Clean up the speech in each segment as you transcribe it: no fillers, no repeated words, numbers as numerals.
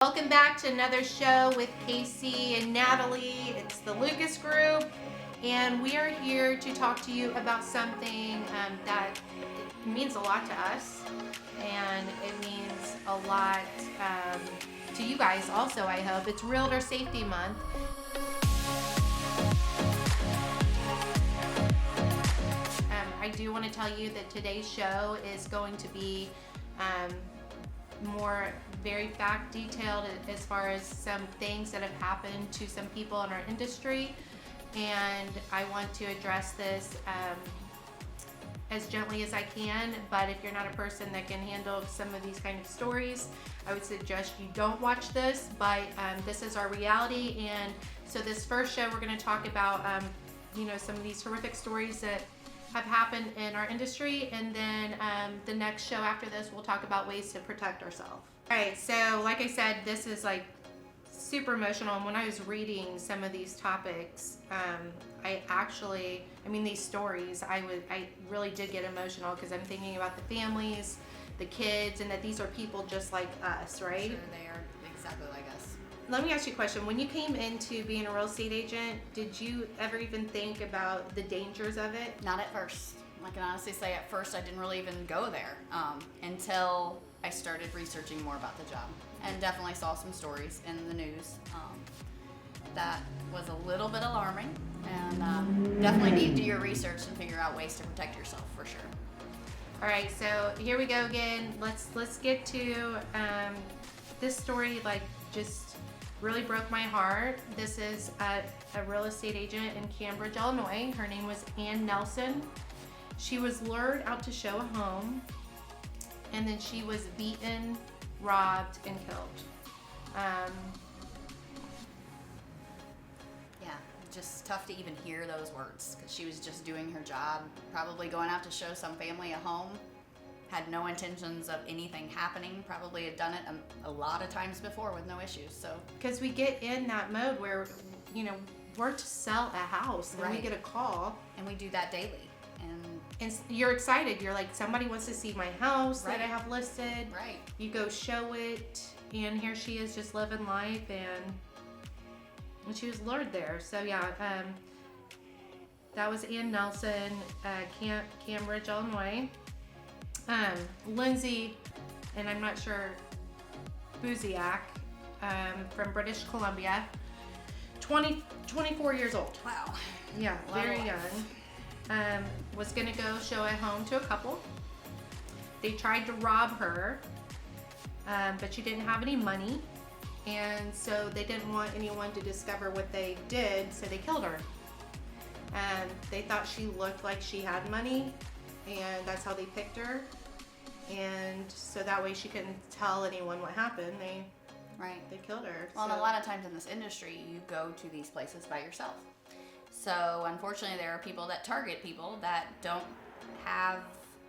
Welcome back to another show with Casey and Natalie. It's the Lucas Group, and we are here to talk to you about something that means a lot to us, and it means a lot to you guys also, I hope. It's Realtor Safety Month. I do want to tell you that today's show is going to be more very fact detailed as far as some things that have happened to some people in our industry, and I want to address this as gently as I can. But if you're not a person that can handle some of these kind of stories, I would suggest you don't watch this. But this is our reality, and so this first show we're going to talk about some of these horrific stories that have happened in our industry, and then the next show after this we'll talk about ways to protect ourselves. All right, so like I said, this is like super emotional, and when I was reading some of these topics, these stories, I really did get emotional because I'm thinking about the families, the kids, and that these are people just like us, right? Sure, they are exactly like us. Let me ask you a question. When you came into being a real estate agent, did you ever even think about the dangers of it? Not at first. I can honestly say at first I didn't really even go there until I started researching more about the job, and definitely saw some stories in the news that was a little bit alarming, and definitely need to do your research and figure out ways to protect yourself for sure. All right, so here we go again. Let's get to this story. Just really broke my heart. This is a real estate agent in Cambridge, Illinois. Her name was Ann Nelson. She was lured out to show a home, and then she was beaten, robbed, and killed. Yeah, just tough to even hear those words, because she was just doing her job, probably going out to show some family a home, had no intentions of anything happening, probably had done it a lot of times before with no issues. So because we get in that mode where we're to sell a house, and right. we get a call, and we do that daily, and you're excited. You're like, somebody wants to see my house right. that I have listed. Right. You go show it, and here she is just living life, and she was lured there. So yeah, that was Ann Nelson, Cambridge, Illinois. Lindsay, and I'm not sure, Buziak, from British Columbia, 24 years old. Wow. Yeah, very young. Was gonna go show a home to a couple. They tried to rob her, but she didn't have any money, and so they didn't want anyone to discover what they did, so they killed her. They thought she looked like she had money, and that's how they picked her, and so that way she couldn't tell anyone what happened. They killed her. Well, and a lot of times in this industry, you go to these places by yourself. So unfortunately, there are people that target people that don't have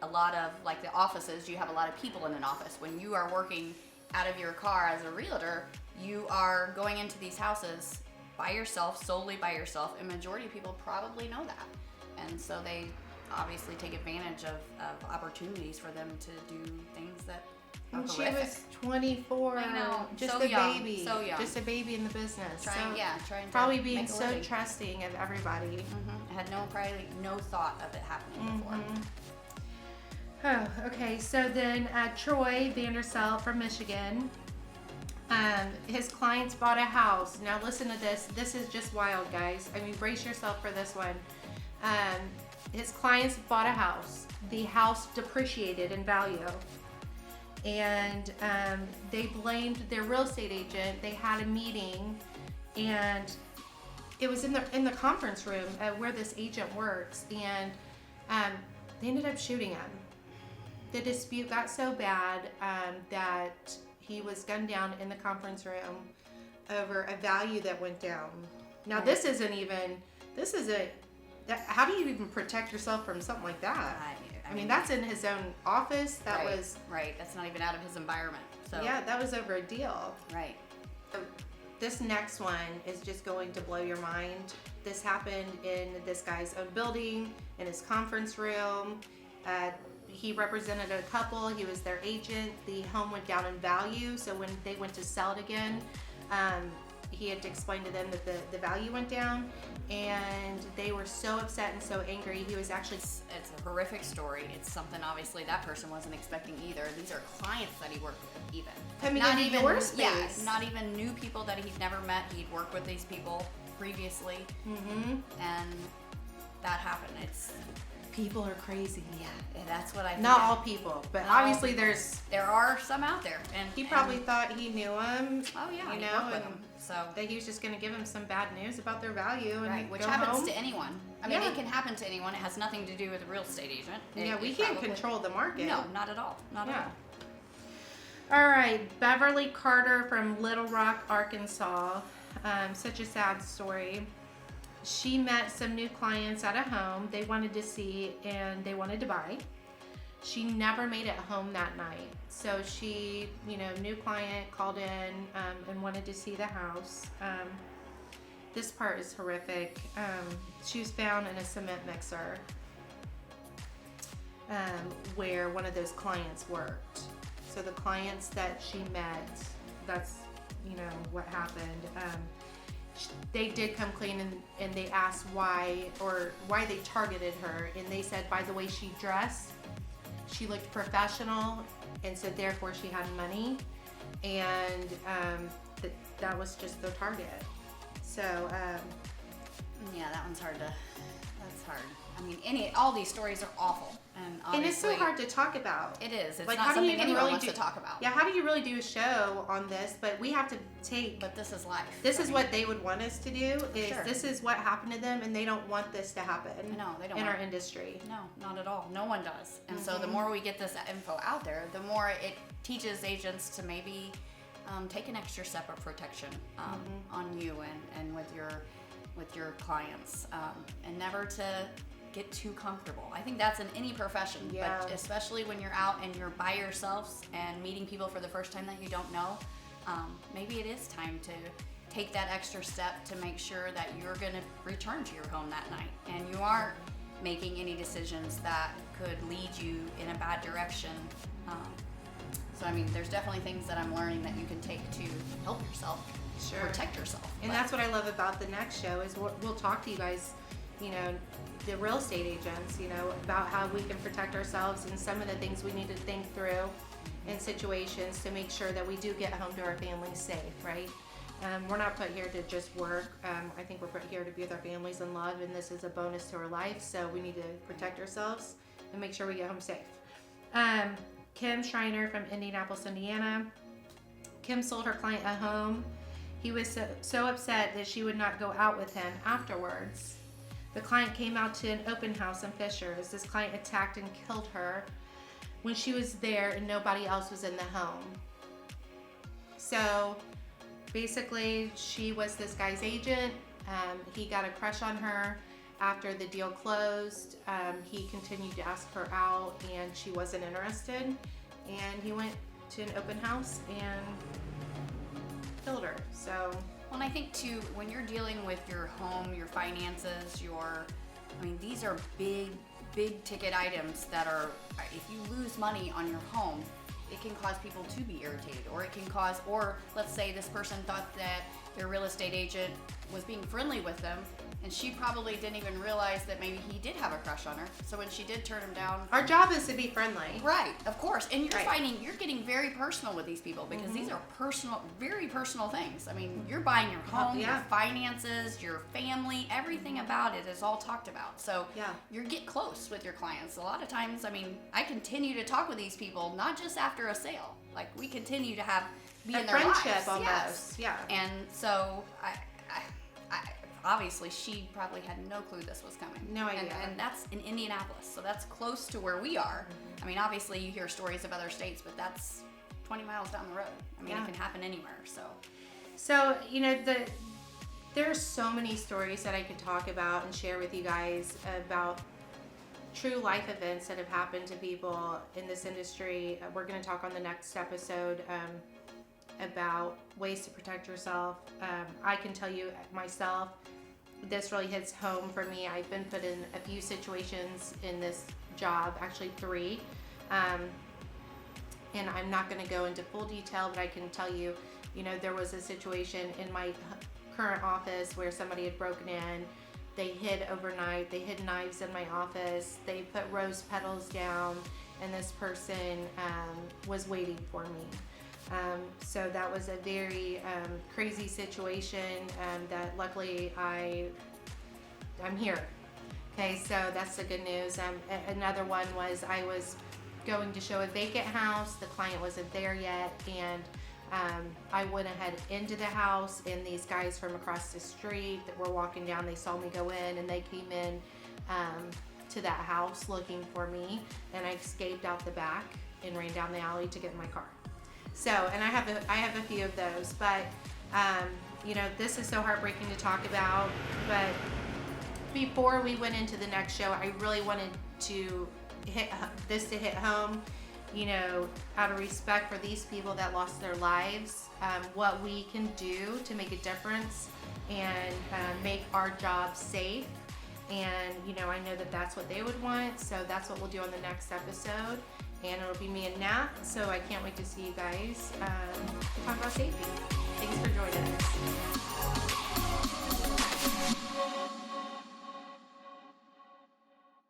a lot of, like the offices, you have a lot of people in an office. When you are working out of your car as a realtor, you are going into these houses by yourself, solely by yourself, and majority of people probably know that. And so they obviously take advantage of opportunities for them to do things that are she horrific. was 24. I know, just so a young, baby, so young. just a baby in the business. Trying to probably being make a so living. trusting of everybody. Mm-hmm. I had probably no thought of it happening before. Oh, okay. So then Troy Vanderselt from Michigan, his clients bought a house. Now listen to this. This is just wild, guys. I mean, brace yourself for this one. His clients bought a house. The house depreciated in value, and they blamed their real estate agent. They had a meeting, and it was in the conference room where this agent works, and they ended up shooting him. The dispute got so bad that he was gunned down in the conference room over a value that went down. Now Right. this isn't. How do you even protect yourself from something like that? I mean, that's in his own office. That right, was right. That's not even out of his environment. So yeah, that was over a deal. Right. So this next one is just going to blow your mind. This happened in this guy's own building, in his conference room. he represented a couple. He was their agent. The home went down in value, so when they went to sell it again, he had to explain to them that the value went down, and they were so upset and so angry. He was actually... It's a horrific story. It's something obviously that person wasn't expecting either. These are clients that he worked with even. Coming Not into even your space. not even new people that he'd never met. He'd worked with these people previously, and that happened. It's People are crazy. yeah, that's what I think. Not all people, but Not all obviously people. There are some out there, and he probably thought he knew him. oh yeah, you he know, worked with and them. So that he was just going to give him some bad news about their value and right, which go happens home. to anyone. I mean, Yeah. it can happen to anyone. It has nothing to do with a real estate agent. Yeah, we it can't probably- control the market. No, not at all. Not at all. All right, Beverly Carter from Little Rock, Arkansas. Such a sad story. She met some new clients at a home they wanted to see and they wanted to buy. She never made it home that night. So she, new client called in and wanted to see the house. This part is horrific. She was found in a cement mixer where one of those clients worked. So the clients that she met, that's, what happened. They did come clean and they asked why they targeted her. And they said by the way she dressed, she looked professional, and so therefore she had money. And that was just the target. So, Yeah, that one's hard to. That's hard. I mean, all these stories are awful, and it's so obviously hard to talk about. it is. It's Like, not how do you something even anyone really wants to talk about. Yeah, how do you really do a show on this? But we have to take. But this is life. This is what they would want us to do. Is Sure. This is what happened to them, and they don't want this to happen. No, they don't in want our industry. No, not at all. No one does. And so the more we get this info out there, the more it teaches agents to maybe take an extra step of protection on you and with your clients, and never to get too comfortable. I think that's in any profession, Yeah. but especially when you're out and you're by yourselves and meeting people for the first time that you don't know, maybe it is time to take that extra step to make sure that you're going to return to your home that night and you aren't making any decisions that could lead you in a bad direction. So I mean, there's definitely things that I'm learning that you can take to help yourself, Sure. protect yourself. And that's what I love about the next show is we'll talk to you guys, the real estate agents, about how we can protect ourselves and some of the things we need to think through in situations to make sure that we do get home to our families safe, right? We're not put here to just work. I think we're put here to be with our families and love, and this is a bonus to our life, so we need to protect ourselves and make sure we get home safe. Kim Schreiner from Indianapolis, Indiana. Kim sold her client a home. He was so upset that she would not go out with him afterwards. The client came out to an open house in Fishers. This client attacked and killed her when she was there and nobody else was in the home. So basically, she was this guy's agent. He got a crush on her. After the deal closed, he continued to ask her out and she wasn't interested. And he went to an open house and killed her. So... Well, and I think too, when you're dealing with your home, your finances, these are big ticket items that are, if you lose money on your home, it can cause people to be irritated, or let's say this person thought that their real estate agent was being friendly with them, and she probably didn't even realize that maybe he did have a crush on her. So when she did turn him down, our job is to be friendly. right, of course, and Right. you're getting very personal with these people because these are very personal things. I mean, you're buying your home, Yeah. your finances, your family, everything about it is all talked about. So Yeah. you get close with your clients. A lot of times, I continue to talk with these people not just after a sale. Like we continue to be A in their friendship lives. almost. Yes. Yeah. And so I obviously she probably had no clue this was coming. No idea. And that's in Indianapolis, so that's close to where we are. I mean, obviously you hear stories of other states, but that's 20 miles down the road. I mean, Yeah. it can happen anywhere. So, there's so many stories that I could talk about and share with you guys about true life events that have happened to people in this industry. We're going to talk on the next episode about ways to protect yourself. I can tell you myself, this really hits home for me. I've been put in a few situations in this job, actually 3, And I'm not going to go into full detail, but I can tell you, there was a situation in my current office where somebody had broken in. They hid overnight. They hid knives in my office. They put rose petals down, and this person was waiting for me. So that was a very crazy situation that luckily I'm here. Okay, so that's the good news. Another one was I was going to show a vacant house. The client wasn't there yet, and I went ahead into the house, and these guys from across the street that were walking down, they saw me go in, and they came in to that house looking for me, and I escaped out the back and ran down the alley to get in my car. So, and I have a few of those, but this is so heartbreaking to talk about. But before we went into the next show, I really wanted to hit home, out of respect for these people that lost their lives, what we can do to make a difference and make our job safe. And, I know that that's what they would want, so that's what we'll do on the next episode. And it'll be me and Nat, so I can't wait to see you guys talk about safety. Thanks for joining us.